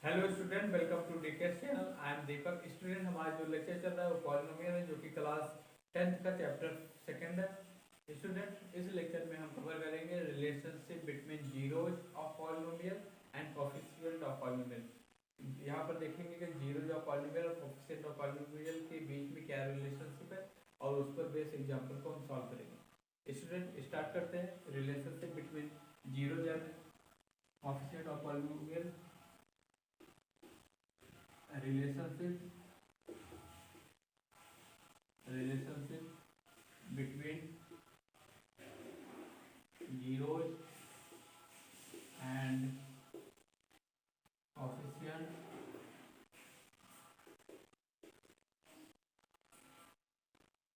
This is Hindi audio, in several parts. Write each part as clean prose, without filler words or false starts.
Hello student, welcome to DKS channel. I am Deepak. Student, हमारा जो लेक्चर चल रहा है वो पॉलिनोमियल है, जो कि क्लास 10th का चैप्टर सेकंड है। स्टूडेंट, इस लेक्चर में हम कवर करेंगे relationship between zeros of polynomial and coefficient of polynomial. यहाँ पर देखेंगे कि जीरोज ऑफ पॉलिनोमियल और कोएफिशिएंट ऑफ पॉलिनोमियल के बीच में क्या रिलेशनशिप है और उस पर बेस एग्जाम्पल को हम सॉल्व करेंगे। स्टूडेंट, स्टार्ट करते हैं। Relationship between zeros and coefficient of polynomial. relationship between zeros and coefficient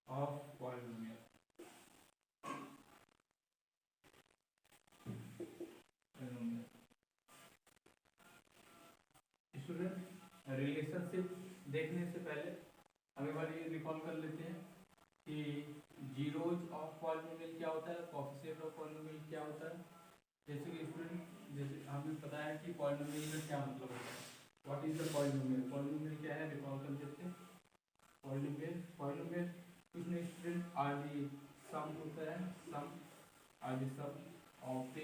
of polynomial। Student, relationship देखने से पहले हम एक बार ये रिकॉल कर लेते हैं कि जीरोज ऑफ पॉलिनोमियल क्या होता है, कोएफिशिएंट ऑफ पॉलिनोमियल क्या होता है। जैसे कि स्टूडेंट, जैसे हमें पता है कि पॉलिनोमियल का क्या मतलब होता है। What is the polynomial? Polynomial क्या है, रिकॉल कर लेते हैं। पॉलिनोमियल कुछ नहीं स्टूडेंट, आर दी सम होता है। Sum are the sum of the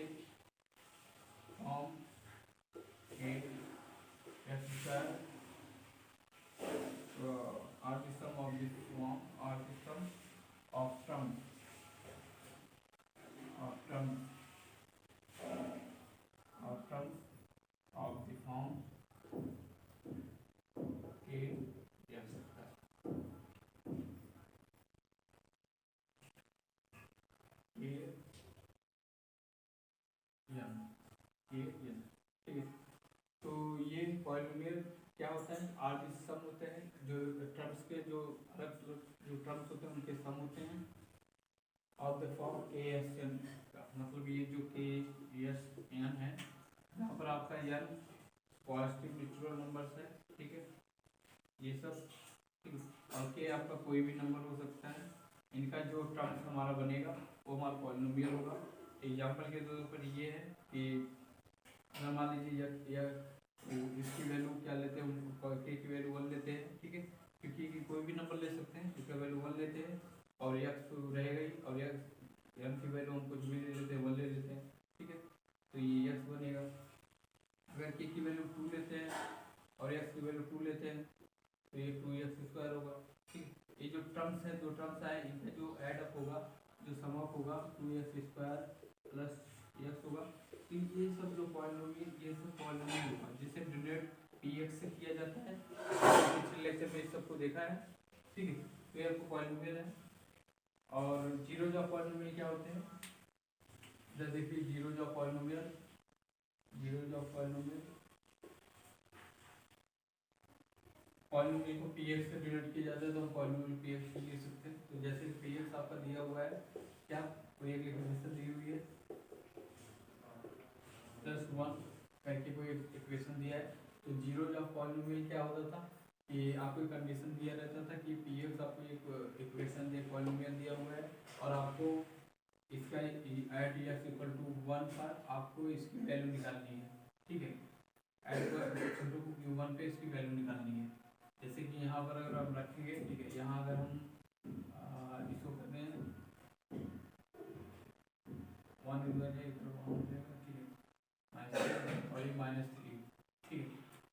form a x square, or the sum of the form, or the sum of terms of terms of the form a x ठीक है। तो ये पॉलिनोमियल क्या होता है, आर दी सम होते हैं, जो टर्म्स के जो अलग जो टर्म्स होते हैं उनके सम होते हैं of the form a s n का। मतलब ये जो के एस एन है, यहाँ पर आपका एन पॉजिटिव नेचुरल नंबर्स है, ठीक है, ये सब ठीक है। और के आपका कोई भी नंबर हो सकता है। इनका जो टर्म्स हमारा बनेगा वो हमारा पॉलिनोमियल होगा। एग्जाम्पल के तौर पर ये है कि अगर मान लीजिए या इसकी वैल्यू क्या लेते हैं, के की वैल्यू 1 लेते हैं, ठीक है, क्योंकि कोई भी नंबर ले सकते हैं, इसका वैल्यू 1 लेते हैं और एक्स तो रहेगा ही, और एक्स एन की वैल्यू हम कुछ भी ले लेते हैं, 1 ले लेते हैं, ठीक है, तो ये एक्स बनेगा। अगर के की वैल्यू 2 लेते हैं और एक्स की वैल्यू 2 लेते हैं तो ये 2x स्क्वायर होगा, ठीक। ये जो टर्म्स है, दो टर्म्स आए, इनका जो एडअप होगा, जो सम अप होगा 2x स्क्वायर प्लस x होगा। तो ये सब जो पॉलिनोमियल, ये सब पॉलिनोमियल होगा जिसे डिनोट px से किया जाता है। पिछले लेक्चर में इस सबको देखा है, ठीक है। तो ये आपको पॉलिनोमियल है। और जीरोज ऑफ पॉलिनोमियल क्या होते हैं, जैसे देखिए zeros of polynomial, zeros of polynomial polynomial को px से डिनोट किया जाता है, तो हम पॉलिनोमियल px से लिख सकते हैं। तो जैसे px आपका दिया हुआ है, क्या कोई एक इक्वेशन दी हुई है +1 करके कोई इक्वेशन दिया है, तो जीरोज ऑफ पॉलिनोमियल क्या होता था कि आपको एक कंडीशन दिया रहता था कि px आपको एक इक्वेशन दे, पॉलिनोमियल दिया हुआ है और आपको इसका एट x इक्वल टू 1 पर आपको इसकी वैल्यू निकालनी है, ठीक है, एट टू 1 पे इसकी वैल्यू निकालनी है। जैसे कि यहाँ पर अगर हम रखेंगे, ठीक है, यहाँ अगर हम इसको करते हैं 1 इधर है, इधर वहाँ हो जाएगा, ठीक है, -3 और ये -3, ठीक है।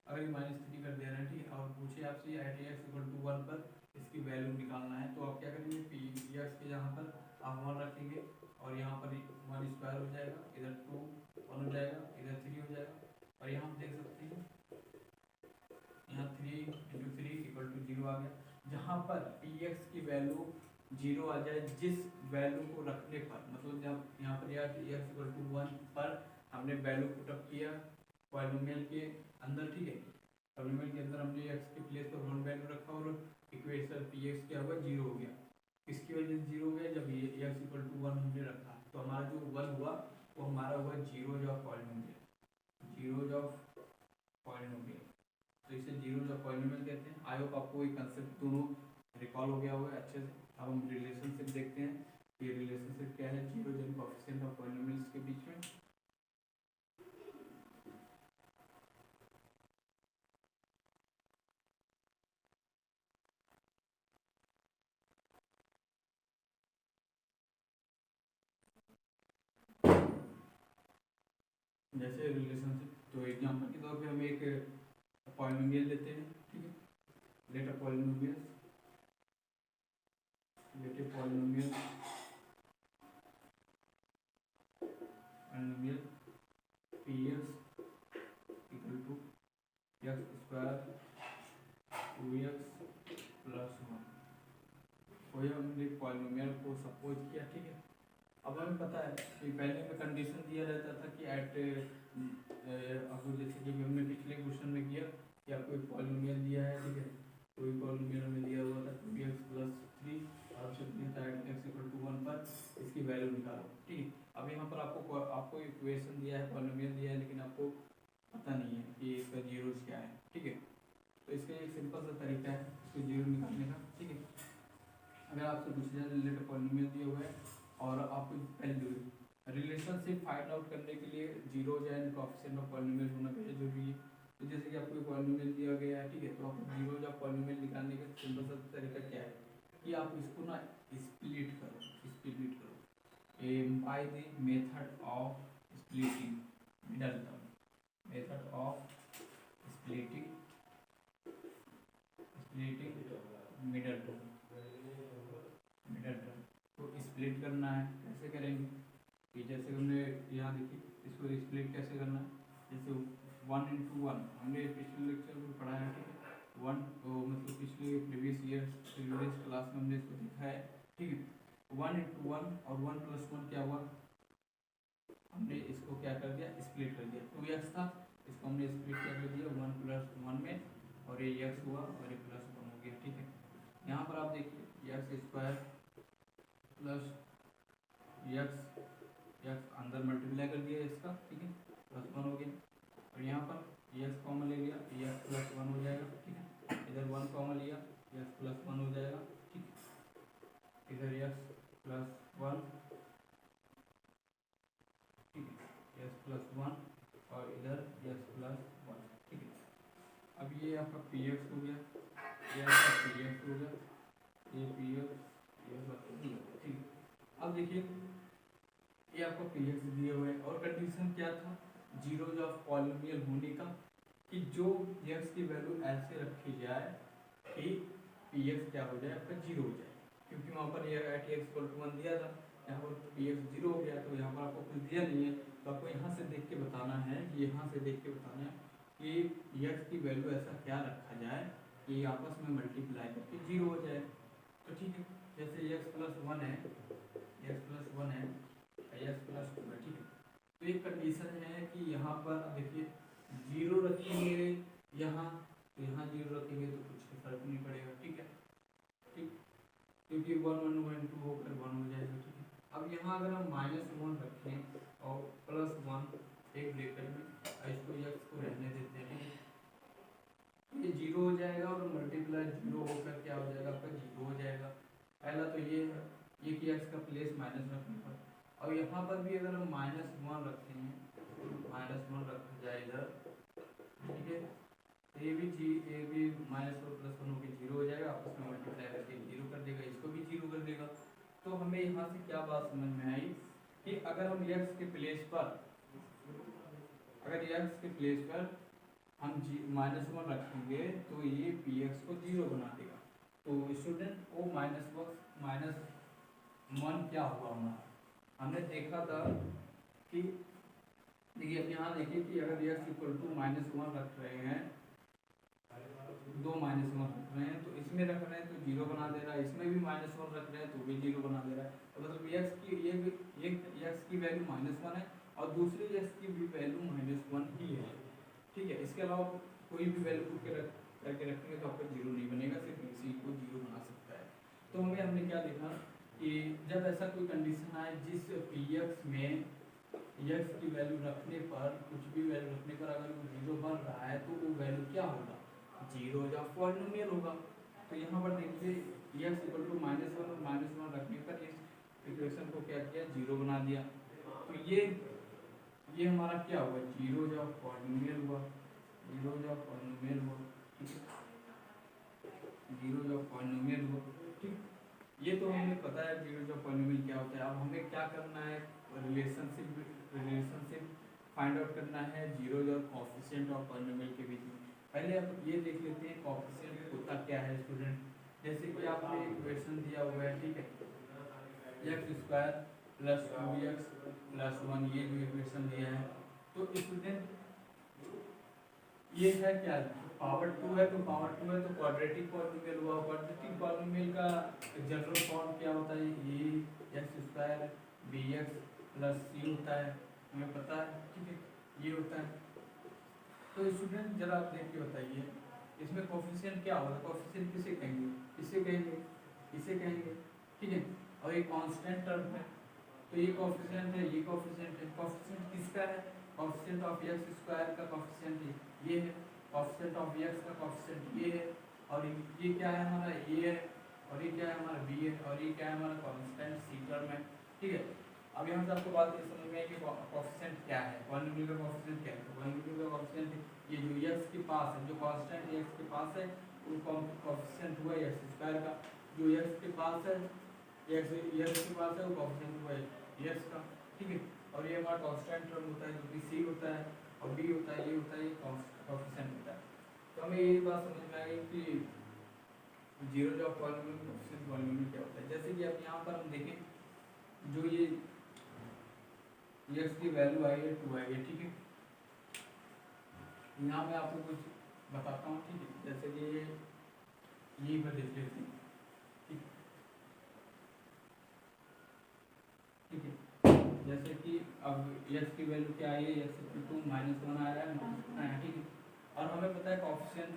अगर ये -3 कर दे रहे हैं, ठीक है, और पूछे आपसे एट एक्स इक्वल टू 1 पर इसकी वैल्यू निकालना है, तो आप क्या करेंगे, पी एक्स के यहाँ पर आप 1 रखेंगे और यहाँ पर 1 स्क्वायर हो जाएगा, इधर 2 1 हो जाएगा, इधर 3 हो जाएगा, और यहाँ हम देख सकते हैं यहाँ 3 × 3 = 0 आ गया। जहाँ पर पी एक्स की वैल्यू 0 आ जाए, जिस वैल्यू को रखने पर, मतलब जब यहाँ पर एक्स इक्वल टू 1 पर हमने वैल्यू पुटअप किया पॉलिनोमियल के अंदर, ठीक है, पॉलिनोमियल के अंदर हमने एक्स के प्लेस पर 1 वैल्यू रखा और इक्वेशन पी एक्स क्या हुआ, 0 हो गया। किसकी वजह से 0 हो गया, जब ये एक्स इक्वल टू 1 हमने रखा, तो हमारा जो 1 हुआ वो हमारा हुआ zeros of polynomial, zeros of polynomial. तो इसे जीरोज ऑफ पॉलिनोमियल कहते हैं। आई होप आपको ये कंसेप्ट दोनों रिकॉल हो गया होगा अच्छे से। अब हम रिलेशनशिप देखते हैं, ये रिलेशनशिप क्या है zeros and coefficient of polynomials के बीच में। जैसे रिलेशनशिप, तो एग्जाम्पल के तौर पे हम एक पॉलिनोमियल लेते हैं, ठीक है, let a polynomial px equal to x square 2x plus 1, वही हमने पॉलिनोमियल को सपोज किया, ठीक है। अब हमें पता है कि पहले में कंडीशन दिया रहता था कि एट आपको, जैसे कि हमने पिछले क्वेश्चन में किया कि आपको एक पॉलिनोमियल दिया है, ठीक है, कोई पॉलिनोमियल में दिया हुआ था 2x प्लस 3 और आपसे दिया था x इक्वल टू 1 पर इसकी वैल्यू निकालो, ठीक है। अब यहाँ पर आपको इक्वेशन दिया है, पॉलिनोमियल दिया है, लेकिन आपको पता नहीं है कि इसका जीरोस क्या है, ठीक है। तो इसका एक सिंपल सा तरीका है इसको जीरो निकालने का, ठीक है। अगर आपसे पूछा जाए रिलेटेड पॉलिनोमियल दिया हुआ है और आपको वैल्यू रिलेशनशिप फाइंड आउट करने के लिए जीरो या कोएफिशिएंट ऑफ पॉलिनोमियल होना चाहिए जरूरी है। तो जैसे कि आपको पॉलिनोमियल दिया गया है, ठीक है, तो आपको जीरो या पॉलिनोमियल निकालने का सिंपल सा तरीका क्या है कि आप इसको ना स्प्लिट करो by the method of splitting middle term, method of splitting middle term. तो स्प्लिट करना है, कैसे करेंगे कि जैसे हमने यहाँ देखिए इसको स्प्लिट कैसे करना है, जैसे 1 into 1 हमने पिछले लेक्चर में पढ़ा है, ठीक है, 1 मतलब पिछले प्रीवियस क्लास में हमने इसको देखा है, ठीक है। 1 into 1 और 1 plus 1 क्या हुआ, हमने इसको क्या कर दिया, स्प्लिट कर दिया। 2x था, इसको हमने स्प्लिट कर दिया 1 plus 1 में, और ये x हुआ और ये प्लस 1 हो गया, ठीक है। यहाँ पर आप देखिए एक्स स्क्वायर प्लस एक्स अंदर मल्टीप्लाई कर दिया इसका, ठीक है, प्लस 1 हो गया, और यहाँ पर एक्स कॉमन ले लिया, एक्स प्लस 1 हो जाएगा, ठीक है। इधर 1 कॉमन लिया, एक्स प्लस 1 हो जाएगा, ठीक है। इधर एक्स प्लस 1, ठीक है, एक्स प्लस 1 और इधर एक्स प्लस 1, ठीक है। अब ये आपका पी एक्स हो गया, ये आपका पी एक्स हो गया, ये पी एक्स, ठीक है। अब देखिए ये आपका पी एक्स दिए हुए और कंडीशन क्या था, जीरो ऑफ पॉलिनोमियल होने का, कि जो एक्स की वैल्यू ऐसे रखी जाए कि पी एक्स क्या हो जाए, आपका जीरो हो जाए, क्योंकि वहाँ पर ये एट एक्स इक्वल टू 1 दिया था, यहाँ पर पी एक्स जीरो हो गया, तो यहाँ पर आपको कुछ दिया नहीं है, तो आपको यहाँ से देख के बताना है, यहाँ से देख के बताना है कि एक्स की वैल्यू ऐसा क्या रखा जाए कि आपस में मल्टीप्लाई करके जीरो हो जाए। तो ठीक है, जैसे एक्स प्लस 1 है, एक्स प्लस 1 है, एक्स प्लस 2 है, ठीक है। तो एक कंडीशन है कि यहाँ पर देखिए जीरो रखेंगे यहाँ, तो यहाँ जीरो रखेंगे तो कुछ फर्क नहीं पड़ेगा, ठीक है, ठीक, क्योंकि 1 1 1 2 होकर 1 हो जाएगा, ठीक है। अब यहाँ अगर हम -1 रखें और प्लस 1 एक ब्रैकेट में, इसको एक्स को रहने देते हैं, ठीक है, ये जीरो हो जाएगा और मल्टीप्लाई जीरो होकर क्या हो जाएगा, आपका जीरो हो जाएगा। पहला तो ये है, ये कि एक्स का प्लेस माइनस रखने पर, और यहाँ पर भी अगर हम -1 रखते हैं, -1 रखा जाए इधर, ठीक है, तो ये भी -1 प्लस 1 होकर जीरो हो जाएगा, आपस में मल्टीप्लाई करके जीरो कर देगा, इसको भी जीरो कर देगा। तो हमें यहाँ से क्या बात समझ में आई कि अगर हम एक्स के प्लेस पर, अगर एक्स के प्लेस पर हम -1 रखेंगे तो ये पी एक्स को जीरो बना देगा। तो स्टूडेंट वो -1 क्या हुआ हमारा, हमने देखा था कि देखिए अब यहाँ देखिए कि अगर एक्स इक्वल टू -1 रख रहे हैं, दो -1 रख रहे हैं, तो इसमें रख रहे हैं तो जीरो बना दे रहा है, इसमें भी -1 रख रहे हैं तो भी जीरो बना दे रहा है। तो मतलब एक्स की एक एक्स की वैल्यू -1 है और दूसरी एक्स की भी वैल्यू -1 ही है, ठीक है। इसके अलावा कोई भी वैल्यू करके रखेंगे तो आपका जीरो नहीं बनेगा, सिर्फ इसी को जीरो बना सकता है। तो हमने क्या देखा कि जब ऐसा कोई कंडीशन आए जिस पी एक्स में एक्स की वैल्यू रखने पर, कुछ भी वैल्यू रखने पर अगर वो जीरो बन रहा है तो वो वैल्यू क्या होगा, जीरो या पॉलिनोमियल होगा। तो यहाँ पर देखिए एक्स इक्वल टू -1 और -1 रखने पर इस इक्वेशन को क्या किया, जीरो बना दिया। तो ये हमारा क्या हुआ, जीरो या पॉलिनोमियल हुआ, जीरो या पॉलिनोमियल हुआ, ठीक है, जीरो या पॉलिनोमियल हुआ, ठीक। ये तो हमें पता है जीरो या पॉलिनोमियल क्या होता है। अब हमें क्या करना है, रिलेशनशिप फाइंड आउट करना है जीरोज और कोएफिशिएंट ऑफ पॉलिनोमियल के बीच में। पहले आप ये देख लेते हैं कोएफिशिएंट होता क्या है स्टूडेंट। जैसे कि आपने इक्वेशन दिया हुआ है, ठीक है, x square plus 2x plus 1, ये जो इक्वेशन दिया है, तो स्टूडेंट ये है क्या, पावर 2 है, तो पावर 2 है तो क्वाड्रेटिक पॉलिनोमियल हुआ। क्वाड्रेटिक पॉलिनोमियल का जनरल फॉर्म क्या होता है, ये x square b x plus c होता है, हमें पता है, ठीक है, ये होता है। तो स्टूडेंट जरा आप देख के बताइए इसमें कोएफिशिएंट क्या होगा, कोएफिशिएंट किसे कहेंगे, इसे कहेंगे, इसे कहेंगे, ठीक है, और ये कांस्टेंट टर्म है, तो ये कोएफिशिएंट है, ये कोएफिशिएंट है। कोएफिशिएंट किसका है, कोएफिशिएंट ऑफ एक्स स्क्वायर का कोएफिशिएंट ये है, कोएफिशिएंट ऑफ एक्स का कोएफिशिएंट ये है, और ये क्या है हमारा, ये है, और ये क्या है हमारा बी है, और ये क्या है हमारा कांस्टेंट सी टर्म है, ठीक है। अब यहाँ से आपको बात ये समझ में आई कि कोएफिशिएंट क्या है, पॉलिनोमियल का कोएफिशिएंट क्या है। तो पॉलिनोमियल का कोएफिशिएंट ये जो एक्स के पास है, जो कांस्टेंट एक्स के पास है, वो कोएफिशिएंट हुआ एक्स स्क्वायर का, जो एक्स के पास है, एक्स के पास है, वो कोएफिशिएंट हुआ एक्स का, ठीक है। और ये हमारा कांस्टेंट टर्म होता है जो कि सी होता है, और बी होता है, ये होता है, ये कोएफिशिएंट होता है। तो हमें ये बात समझ में आ गई कि जीरो जो पॉलिनोमियल कोएफिशिएंट पॉलिनोमियल क्या होता है। जैसे कि अब यहाँ पर हम देखें, जो ये x की वैल्यू आई है 2 आई है, ठीक है। यहाँ मैं आपको कुछ बताता हूँ, ठीक है, जैसे कि ये पर देख लेते हैं, ठीक है। जैसे कि अब x की वैल्यू क्या आई है, x = -1 आया है, ठीक है। और हमें पता है कोएफिशिएंट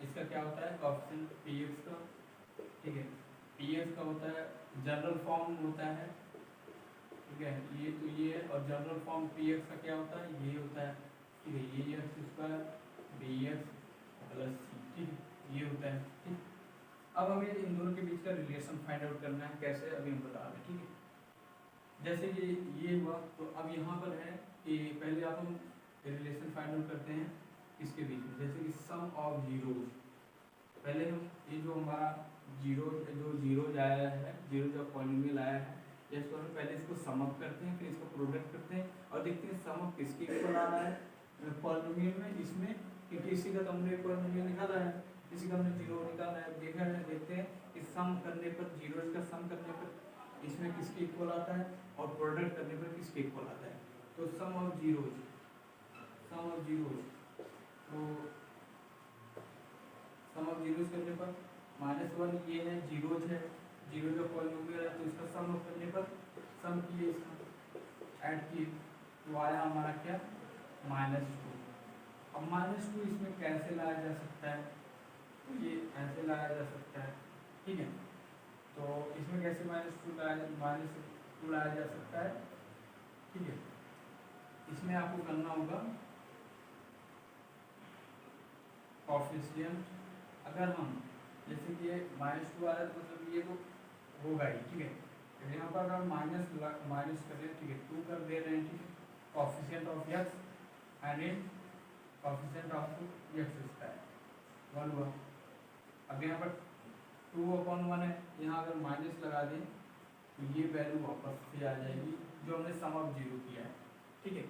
इसका क्या होता है, कोएफिशिएंट px का, ठीक है, px का होता है जनरल फॉर्म होता है, ठीक है, ये तो ये है, और जनरल फॉर्म px का क्या होता है, ये होता है, ठीक है, ये x² bx + c, ठीक है, ये होता है, ठीक। अब हमें इन दोनों के बीच का रिलेशन फाइंड आउट करना है, कैसे अभी हम बता रहे हैं, ठीक है। जैसे कि ये हुआ, तो अब यहाँ पर है कि पहले आप हम रिलेशन फाइंड आउट करते हैं इसके बीच में, जैसे कि सम ऑफ जीरोज। पहले हम ये जो हमारा जीरोज आया है, जीरो जो पॉलिनोमियल आया है, इसको हम पहले इसको सम अप करते हैं, फिर इसको प्रोडक्ट करते हैं और देखते हैं सम अप किसके इक्वल आ रहा है पॉलिनोमियल में, इसमें क्योंकि इसी का तो हमने पॉलिनोमियल निकाला है, इसी का हमने जीरो निकाला है। देखा है, देखते हैं कि सम करने पर, जीरोज का सम करने पर इसमें किसके इक्वल आता है और प्रोडक्ट करने पर किसके इक्वल आता है। तो सम ऑफ जीरोज, तो सम ऑफ जीरोज करने पर -1 ये है, जीरोज है, जीरो जो पॉलिनोमियल है, तो इसका सम करने पर सम किए, इसका ऐड किए, तो आया हमारा क्या, -2। अब -2 इसमें कैसे लाया जा सकता है, तो ये ऐसे लाया जा सकता है, ठीक है। तो इसमें कैसे -2 लाया जा सकता है, ठीक है। इसमें आपको करना होगा कोएफिशिएंट, अगर हम जैसे कि ये -2 आ रहा है तो मतलब ये तो होगा ही, ठीक है। तो यहाँ पर हम माइनस कर रहे हैं, ठीक है, 2 कर दे रहे हैं, ठीक है, coefficient of x and in coefficient of x² 1 हुआ। अब यहाँ पर 2/1 है, यहाँ अगर माइनस लगा दें तो ये वैल्यू वापस से आ जाएगी जो हमने सम ऑफ जीरो किया है, ठीक है।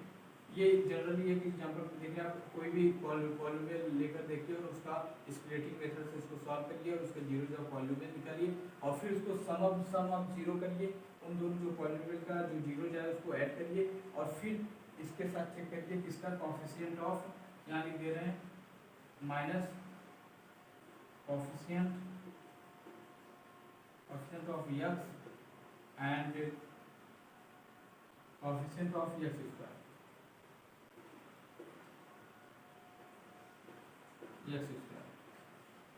ये जनरली है कि जहाँ पर देखिए आप कोई भी पॉलिनोमियल लेकर देखिए और उसका स्प्लिटिंग मेथड से उसको सॉल्व करिए और उसका जीरो का पॉलिनोमियल निकालिए और फिर उसको सम ऑफ जीरो करिए, उन दोनों जो पॉलिनोमियल का जो जीरो जाए उसको ऐड करिए और फिर इसके साथ चेक करिए किसका कोएफिशिएंट ऑफ, यहाँ लिख दे रहे हैं minus coefficient of x and coefficient of x²,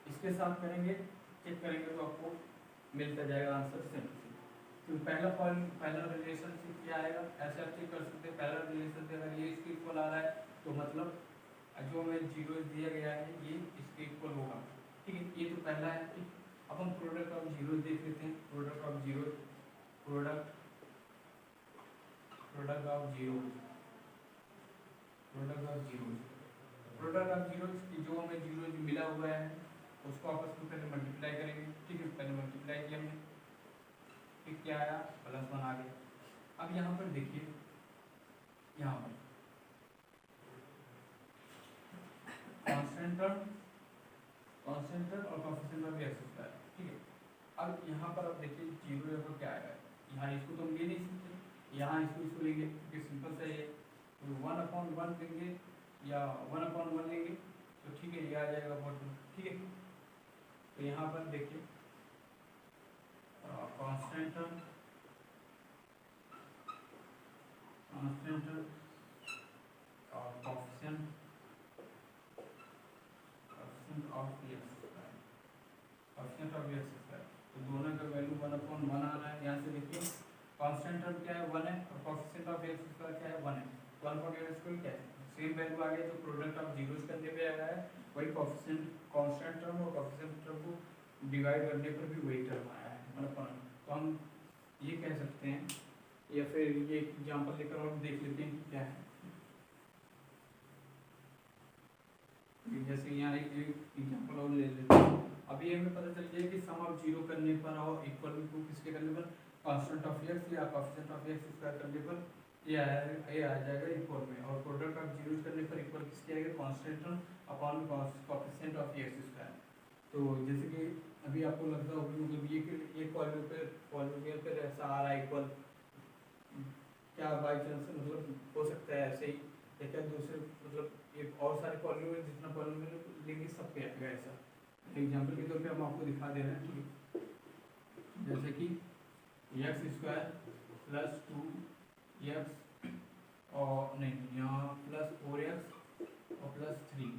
इसके साथ करेंगे, चेक करेंगे तो आपको मिलता जाएगा आंसर सेम। तो पहला रिलेशनशिप क्या आएगा, ऐसे आप चेक कर सकते हैं। पहला रिलेशन अगर ये इसके इक्वल आ रहा है तो मतलब जो हमें जीरो दिया गया है ये इसके इक्वल होगा, ठीक है, ये तो पहला है, ठीक। अब हम प्रोडक्ट ऑफ जीरो देख लेते हैं, प्रोडक्ट ऑफ जीरो की जो हमें जीरो मिला हुआ है उसको आपस में पहले मल्टीप्लाई करेंगे, ठीक है, पहले मल्टीप्लाई किया हमने, फिर क्या आया +1 आ गया। अब यहाँ पर देखिए, यहाँ पर कांस्टेंट टर्म और कोएफिशिएंट ऑफ एक्स स्क्वायर, ठीक है। अब यहाँ पर आप देखिए जीरो यहाँ क्या आएगा, यहाँ इसको तो हम ले नहीं सकते, यहाँ इसको लेंगे क्योंकि सिंपल सा है, तो 1/1 लेंगे या 1/1 लेंगे, तो ठीक है ये आ जाएगा बहुत, ठीक है। तो यहाँ पर देखिए कांस्टेंट टर्म और coefficient of x square, coefficient of x square, तो दोनों का वैल्यू 1/1 आ रहा है। यहाँ से देखिए कांस्टेंट टर्म क्या है 1 है और कोएफिशिएंट ऑफ एक्स स्क्वायर क्या है 1 है, 1/x² क्या है सेम वैल्यू आ गई, तो प्रोडक्ट ऑफ जीरोस करने पे आ रहा है, वही कोएफिशिएंट कांस्टेंट टर्म और कोएफिशिएंट टर्म को डिवाइड करने पर भी वही टर्म आया है 1/1। तो हम ये कह सकते हैं, या फिर ये एग्जांपल लेकर और देख लेते हैं कि क्या है। जैसे यहाँ एक एग्जांपल और ले लेते हैं। अभी हमें पता चल गया कि सम ऑफ जीरो करने पर और इक्वल टू किसके करने पर कांस्टेंट ऑफ एक्स या कोएफिशिएंट ऑफ एक्स स्क्वायर करने पर ये आ जाएगा इक्वल में, और प्रोडक्ट ऑफ जीरो करने पर इक्वल किसके आएगा constant term upon coefficient of x square. तो जैसे कि अभी आपको लगता होगा मतलब ये पॉलिनोमियल पे ऐसा आ रहा है इक्वल, क्या बाई चांस मतलब हो सकता है ऐसे ही, या क्या दूसरे मतलब एक और सारे पॉलिनोमियल जितना पॉलिनोमियल लेंगे सब पे आएगा ऐसा। एग्जांपल के तौर पे हम आपको दिखा दे रहे हैं, ठीक है। जैसे कि एक्स स्क्वायर प्लस 2x और नहीं यहाँ प्लस 4x और प्लस 3,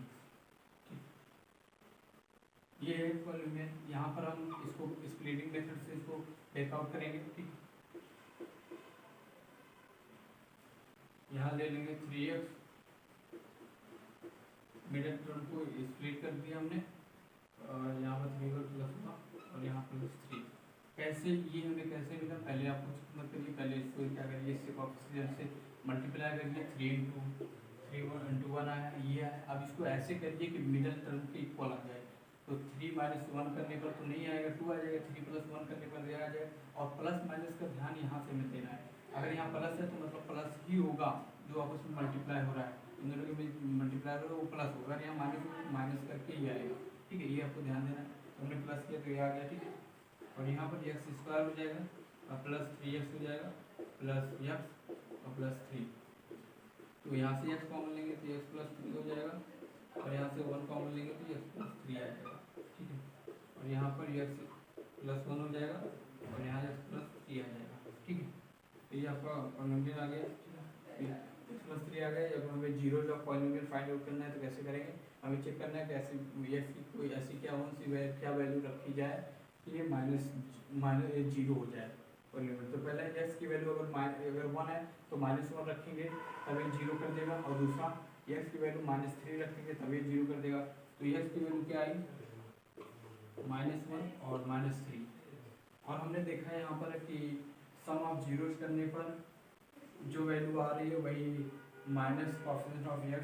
ये है पॉलिनोमियल। यहाँ पर हम इसको स्प्लिटिंग मेथड से इसको टेक आउट करेंगे, ठीक। यहाँ ले लेंगे 3x, मिडिल टर्म को स्प्लिट कर दिया हमने, और यहाँ पर 3 प्लस हुआ और यहाँ प्लस 3। कैसे ये हमें कैसे मिला, पहले आपको मत करिए, पहले इसको क्या करिए, इससे कोएफिशिएंट से मल्टीप्लाई करिए, 3 × 1 आया, ये आया। अब इसको ऐसे करिए कि मिडिल टर्म के इक्वल आ जाए, तो 3 - 1 करने पर तो नहीं आएगा, 2 आ जाएगा, 3 + 1 करने पर आ जाएगा, और प्लस माइनस का ध्यान यहाँ से हमें देना है। अगर यहाँ प्लस है तो मतलब प्लस ही होगा, जो आपस में मल्टीप्लाई हो रहा है इन दोनों के मल्टीप्लाई हो रहा है वो प्लस होगा, यहाँ माइनस करके ही आएगा, ठीक है। ये आपको ध्यान देना है, हमने प्लस किया तो ये आ गया, ठीक है। और यहाँ पर एक्स स्क्वायर हो जाएगा और प्लस 3x हो जाएगा, प्लस x और प्लस 3, तो यहाँ से x कॉमन लेंगे तो x + 3 हो जाएगा, और यहाँ से 1 कॉमन लेंगे तो x + 3 आ जाएगा, ठीक है। और यहाँ पर x + 1 हो जाएगा और यहाँ x + 3 आ जाएगा, ठीक है। तो ये आपका पॉलिनोमियल आ गया, ठीक है। x + 3 आ गया। जब हमें जीरो का पॉलिनोमियल फाइंड आउट करना है तो कैसे करेंगे, हमें चेक करना है कि ऐसी x की कोई ऐसी क्या वैल्यू रखी जाए कि ये माइनस जीरो हो जाए पॉलिनोमियल। तो पहले x की वैल्यू अगर 1 है तो -1 रखेंगे तब ये जीरो कर देगा, और दूसरा x की वैल्यू -3 रखेंगे तब ये जीरो कर देगा। तो x की वैल्यू क्या आई -1 और -3, और हमने देखा है यहाँ पर कि सम ऑफ जीरोस करने पर जो वैल्यू आ रही है वही माइनस कोएफिशिएंट ऑफ x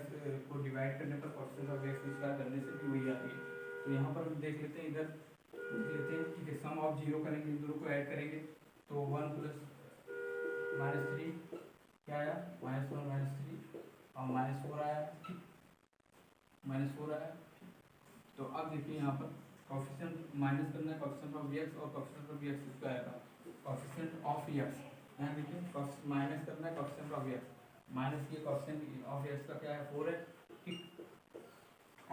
को डिवाइड करने पर कोएफिशिएंट ऑफ x स्क्वायर करने से भी वही आ रही है। तो यहाँ पर हम देख लेते हैं, इधर देख लेते हैं, ठीक है। सम ऑफ जीरो करेंगे, इन दोनों को ऐड करेंगे तो 1 + -3 क्या आया, -1 -3 और -4 आया, ठीक, -4 आया। तो अब देखिए यहाँ पर कोएफिशिएंट माइनस करना है कोएफिशिएंट ऑफ x और कोएफिशिएंट ऑफ x स्क्वायर का, कोएफिशिएंट ऑफ x यहाँ देखिए माइनस करना है कोएफिशिएंट ऑफ x, माइनस ये कोएफिशिएंट ऑफ x का क्या है 4 है, ठीक,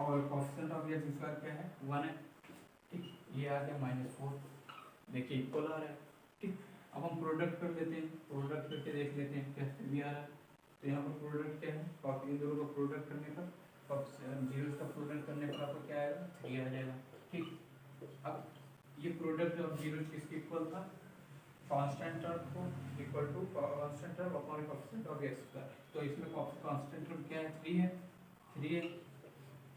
और कोएफिशिएंट ऑफ x स्क्वायर क्या है 1 है, ठीक। ये आ गया -4, देखिए इक्वल आ रहा है, ठीक। अब हम प्रोडक्ट कर लेते हैं, प्रोडक्ट करके देख लेते हैं कैसे भी आ रहा है। तो यहाँ पर प्रोडक्ट क्या है, इन दोनों का प्रोडक्ट करने पर जीरोस का प्रोडक्ट करने पर आपको क्या आएगा 3 आ जाएगा, ठीक। अब ये प्रोडक्ट ऑफ जीरोस किसके इक्वल था, कांस्टेंट टर्म को equal to constant term upon coefficient of x square. तो इसमें कांस्टेंट टर्म क्या है 3 है, 3 है,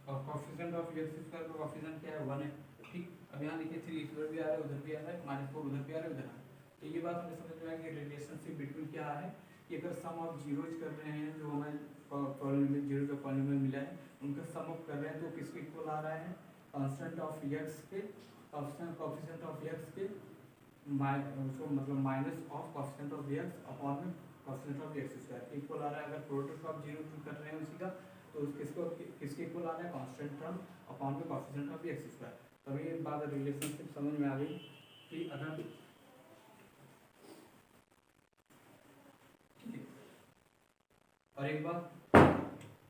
और कोएफिशिएंट ऑफ x स्क्वायर का कोएफिशिएंट क्या है 1 है, ठीक। अब यहाँ देखिए 3 इधर भी आ रहा है उधर भी आ रहा है, -4 उधर भी आ रहा है उधर। तो ये बात हमें समझ में आएगी रिलेशनशिप बिटवीन क्या है कि अगर सम ऑफ जीरोज कर रहे हैं, जो हमें पॉलिनोमियल जीरो का पॉलिनोमियल मिला है उनका सम ऑफ कर रहे हैं, तो किसके इक्वल आ रहा है कांस्टेंट ऑफ x के कोएफिशिएंट ऑफ x के उसको मतलब minus of coefficient of x upon में coefficient of x square equal आ रहा है। अगर प्रोडक्ट ऑफ जीरो कर रहे हैं उसी का, तो तो किसके इक्वल आ रहा है, कांस्टेंट टर्म अपॉन में कोएफिशिएंट ऑफ एक्स स्क्वायर। तभी ये बात रिलेशनशिप समझ में आ गई कि अगर और एक बात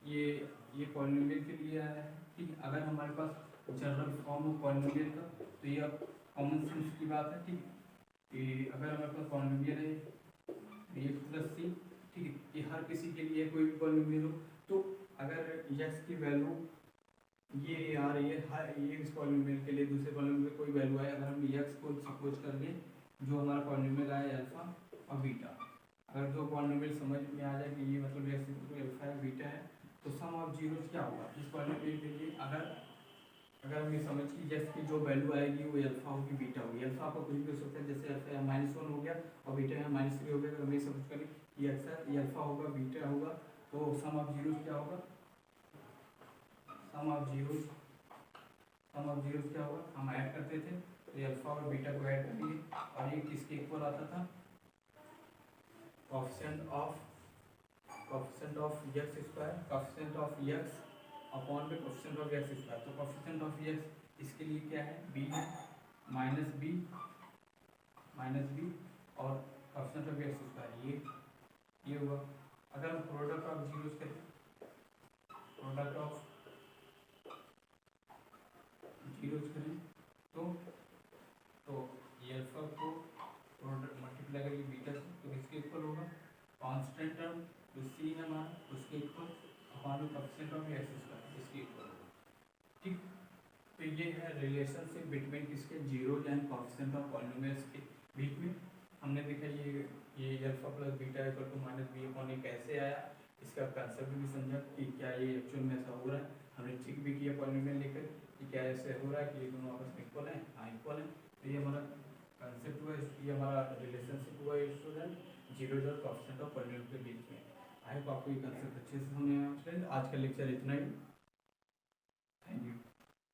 ये पॉलिनोमियल के लिए आया है कि अगर हमारे पास जनरल फॉर्म हो पॉलिनोमियल का तो ये कॉमन सेंस की बात है, ठीक है। कि अगर हमारे पास पॉलिनोमियल है एक्स प्लस सी, ठीक है, कि हर किसी के लिए कोई भी पॉलिनोमियल हो, तो अगर एक्स की वैल्यू ये आ रही है, हर इस पॉलिनोमियल के लिए दूसरे पॉलिनोमियल कोई वैल्यू आए, अगर हम एक्स को सपोज कर लें जो हमारा पॉलिनोमियल आया अल्फा और बीटा, अगर जो पॉलिनोमियल समझ में आ जाए कि ये मतलब एक्स अल्फा है बीटा है, तो सम ऑफ जीरोस क्या होगा इस पॉलिनोमियल के लिए। अगर हम ये समझ कि एक्स की जो वैल्यू आएगी वो अल्फा होगी बीटा होगी, अल्फा आपका कुछ भी हो सकता है, जैसे अल्फा -1 हो गया और बीटा यहाँ -3 हो गया, तो हम ये समझ करें ये अल्फा होगा बीटा होगा, तो सम ऑफ जीरोस क्या होगा, सम ऑफ जीरोस क्या होगा, हम ऐड करते थे तो ये अल्फा और बीटा को ऐड करेंगे और ये किसके इक्वल आता था, coefficient of x square, coefficient of x upon में कोएफिशिएंट ऑफ एक्स स्क्वायर। तो कोएफिशिएंट ऑफ एक्स इसके लिए क्या है, बी है, माइनस बी और कोएफिशिएंट ऑफ एक्स स्क्वायर ये हुआ। अगर हम प्रोडक्ट ऑफ जीरोस करें, प्रोडक्ट ऑफ जीरोस करें तो ये अल्फा को प्रोडक्ट मल्टीप्लाई करेंगे बीटा से, तो किसके इक्वल होगा, कांस्टेंट टर्म जो सी है हमारा उसके इक्वल अपॉन में कोएफिशिएंट ऑफ एक्स स्क्वायर इसके इक्वल होगा, ठीक। तो ये है रिलेशनशिप बिटवीन किसके, zeros and coefficient of polynomials के बीच में। हमने देखा ये alpha plus beta equal to minus b upon a कैसे आया, इसका कंसेप्ट भी समझा कि क्या ये एक्चुअल में ऐसा हो रहा है, हमने चेक भी किया पॉलिनोमियल लेकर कि क्या ऐसे हो रहा है कि ये दोनों आपस में इक्वल हैं, हाँ इक्वल हैं। तो ये हमारा कंसेप्ट हुआ, ये हमारा रिलेशनशिप हुआ स्टूडेंट जीरोस और कोएफिशिएंट ऑफ पॉलिनोमियल के बीच में। आई होप आपको ये कंसेप्ट अच्छे से समझ में आया। फ्रेंड आज का लेक्चर इतना ही, थैंक यू।